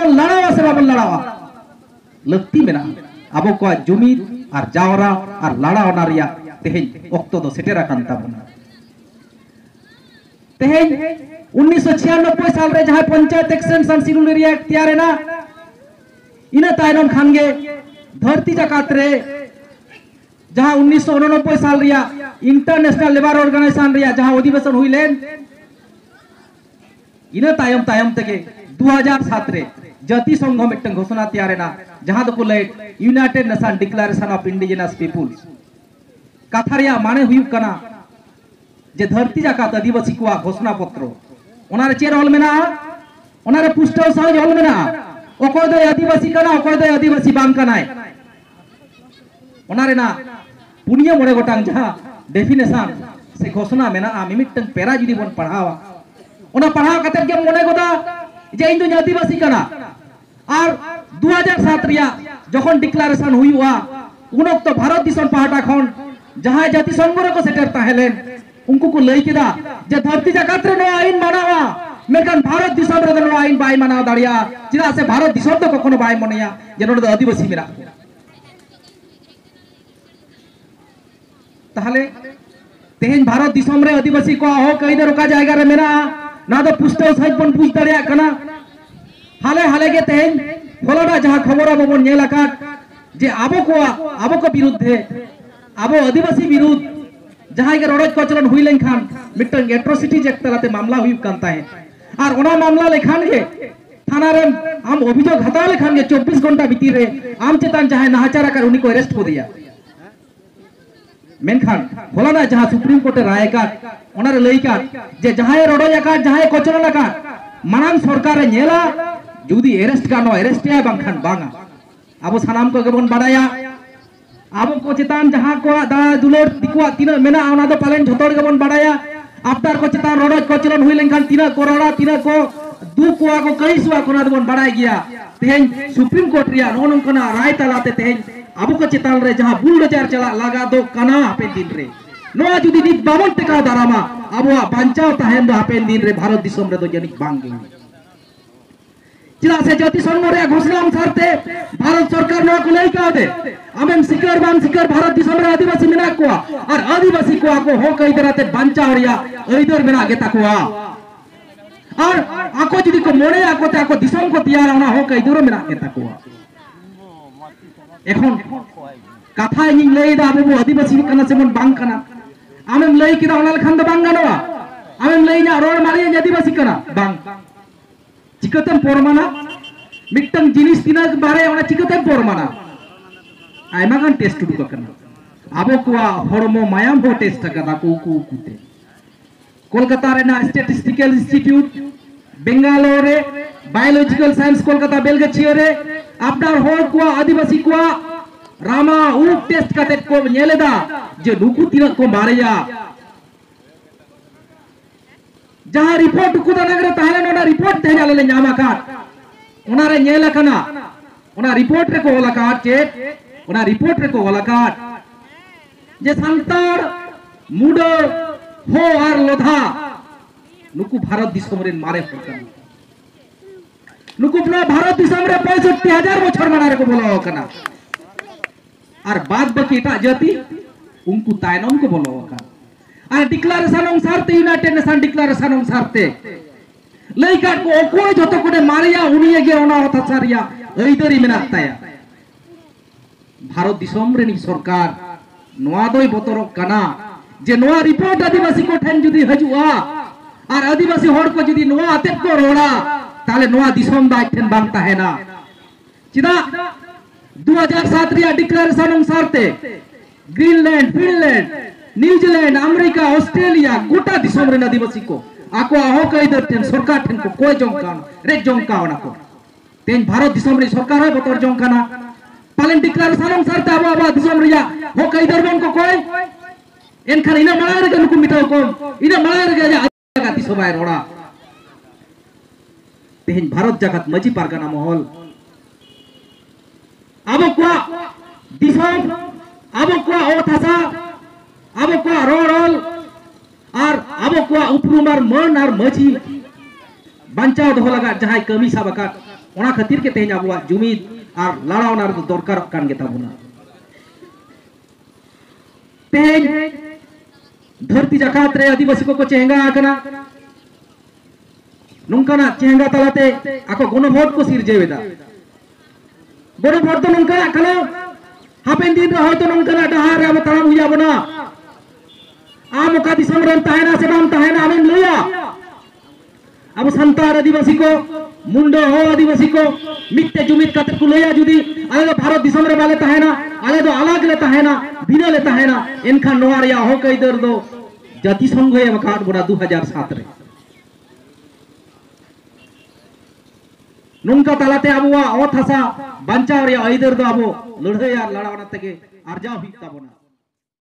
बन लड़ावा से बाबन लड़ावा लगती मेना अब को जुमीद और जावरा और लड़ाव नारिया तेहें ओक्तो दो सेटेरा कांता बना तेहें 1996 साल रे जहां पंचायत एक्सटेंशन शिड्यूल एरिया तैयार है ना इना तायनम खानगे धरती जाकात रे जहां 1989 साल रिया इंटरनेशनल लेबर ऑर्गेनाइजेशन रिया जहां अधिवेशन हुई लेन इना तायम तायम तके 2007 रे जाति संघ मिट्टन घोषणा तैयार है ना जहां दो को United Nation Declaration of Indigenous Peoples कथा रिया माने हुई कना जे धरती जाकात आदिवासी को घोषणा पत्र ओनारे चेर हल मेना ओनारे पुष्टव सहज हल मेना ओकोय दो आदिवासी कना ओकोय दो आदिवासी बांग कनाय ओनारे ना पुनिया मोड़े गोटांग जहां डेफिनेशन से घोषणा मेना आमी मिट्टन पेरा जुदी बन पढ़ावा ओना पढ़ाव कते के मोने गोदा जे इन दो आदिवासी कना और 2007 रिया जखन डिक्लेरेशन हुई हुआ उन वक्त भारत दिसम पहाटा खन जहां जाति संघ रे को सेटर ताहेलेन उनको को लई केदा जे धरती जाकात रे नो आईन मानावा मेकान भारत दिसम रे नो आईन बाय मानाव दाड़िया चिदा से भारत दिसम तो कखनो बाय मनेया जे नोड आदिवासी मेरा ताहले तेहेन भारत दिसम रे आदिवासी को हो कई दर का जायगा रे मेरा ना तो पुष्टव सहित बन पूछ दाड़िया कना हाले हाले के तेहेन फलोडा जहां खबर अब बन नेला का जे आबो को विरुद्ध आबो आदिवासी विरुद्ध जहां के रोड कचलन हुई लेखान मिट्टन एट्रोसिटी एक्ट तलाते मामला हुई कांता है और ओना मामला लेखान के थाना रे हम अभियोग हता लेखान के 24 घंटा भीतर रे आम चेतन जहां नाहचार कर उनी को अरेस्ट को दिया मेनखान होलाना जहां सुप्रीम कोर्ट राय का ओना रे लई का जे जहां रोड का जहां कचलन का मानन सरकार नेला जुदी अरेस्ट का नो अरेस्ट या बांखान बांगा अब सानाम को गबन बाड़ाया अब को चेतान जहां को दा दुलोर दिकुआ तीना मेना ओना दो पालन झोतोर गबन बाड़ाया आफ्टर को चेतान रोड कचलन हुई लेखान तीना करोड़ा तीना को दु कुआ को कई सुआ कोना दबन बाड़ाय गया तेहेन सुप्रीम कोर्ट रिया नोन कोना राय तलाते तेहेन अब को चेतान रे जहां बुलडोजर चला लगा दो कना हापेन दिन रे नोआ जुदी नित बाबन टेका दारामा अबवा बांचाव ताहेन दो हापेन दिन रे भारत दिसम रे दो जनिक बांगे चिदा से जाति संघ रे घोषणा अनुसार ते भारत सरकार नो को लई का दे आमेन सिकर बान सिकर भारत दिसम रे आदिवासी मेना को और आदिवासी को हो कई दराते बांचाव रिया ओइदर मेना गेता को और आको जुदी को मोड़े आको ते आको दिसम को तैयार होना हो कई दूर मेना गेता को এখন কথা ইং লই দা আবু আদিবাসী কানা সেমন বাং কানা আমেম লই কিদা ওনাল খান দা বাং গানোয়া আমেম লই না রোড মারি আদিবাসী কানা বাং চিকতম পরমানা মিট্টং জিনিস তিনা বারে ওনা চিকতম পরমানা আইমা গান টেস্ট টু কানা আবু কোয়া হরমো মায়াম হো টেস্ট কাদা কু কুতে কলকাতা রে না স্ট্যাটিস্টিক্যাল ইনস্টিটিউট বেঙ্গালোরে বায়োলজিক্যাল সায়েন্স কলকাতা বেলগাছিও রে আপনার হল को आदिवासी को रामा उप टेस्ट काते को नेलेदा जे नुकु तिना को मारेया जहां रिपोर्ट को नगरे ताहले नोना रिपोर्ट ते जाले न्यामा का ओना रे नेला कना ओना रिपोर्ट रे को होला का चे ओना रिपोर्ट रे को होला का जे संतार मुडो हो और लोधा नुकु भारत दिसम रे मारे फकन नुकुपना भारत दिसम रे 65,000 बछर माना रे को बोलो कना और बाद बाकी एटा जाति उनको तायनम को बोलो का और डिक्लेरेशन अनुसार ते यूनाइटेड नेशन डिक्लेरेशन अनुसार ते लइका को ओको जतो कोडे मारिया उनिये गे ओना हथा सारिया ओइदरी मेना ताया भारत दिसम रे नि सरकार नोआ दोय बतरो कना जे नोआ रिपोर्ट आदिवासी को ठेन जुदी हजुआ और आदिवासी होड़ को जुदी नोआ अते को रोड़ा ताले नोआ दिसम दा ठेन बांग ताहेना चिदा 2007 रिया डिक्लेरेशन अनुसार ते Greenland Finland New Zealand America Australia गोटा दिसम रे आदिवासी को आको हो कई दर ठेन सरकार ठेन को कोई जोंकान रे जोंकावना को तेन भारत दिसम रे सरकार है बतर जोंकाना पालन डिक्लेरेशन अनुसार ते आबा दिसम रिया हो कई दर बन को कोई एनखान इना माला रे को मिटाव को इना माला रे आगा दिसम आय रोड़ा तेहन भारत जगत मजी पारगाना महल अब को दिसम अब को ओथासा अब को रोडल और अब को उपरुमार मन और मजी बांचाव दो लगा जहां कमी साबका ओना खातिर के तेज अब जुमीद और लड़ावना दरकार कान गेताबोना तेज धरती जाकात रे आदिवासी को चेहंगा आकना नोंकाना चेहंगा तलाते आको गणभोट को सिरजेवेदा गणभोट तो नोंकाना कना हापेन दिन रे होयतो नोंकाना डहार अब ताम हुयाबोना आम ओका दिसम रेन ताहेना से बाम ताहेना आमेन लइया अब संतार आदिवासी को मुंडो हो आदिवासी को मिट्टे जुमित काते को लइया जुदी आले तो भारत दिसम रे बाले ताहेना आले तो अलग ले ताहेना बिना ले ताहेना एनखा नोआ रे हो कई दर दो जाति संघ ए मकाट बोना 2007 रे नोंका तालाते आबुआ ओत हसा बांचाव रे आइदर दो आबो लड़ाई आर लड़ावना तके आरजाव हित ताबोना।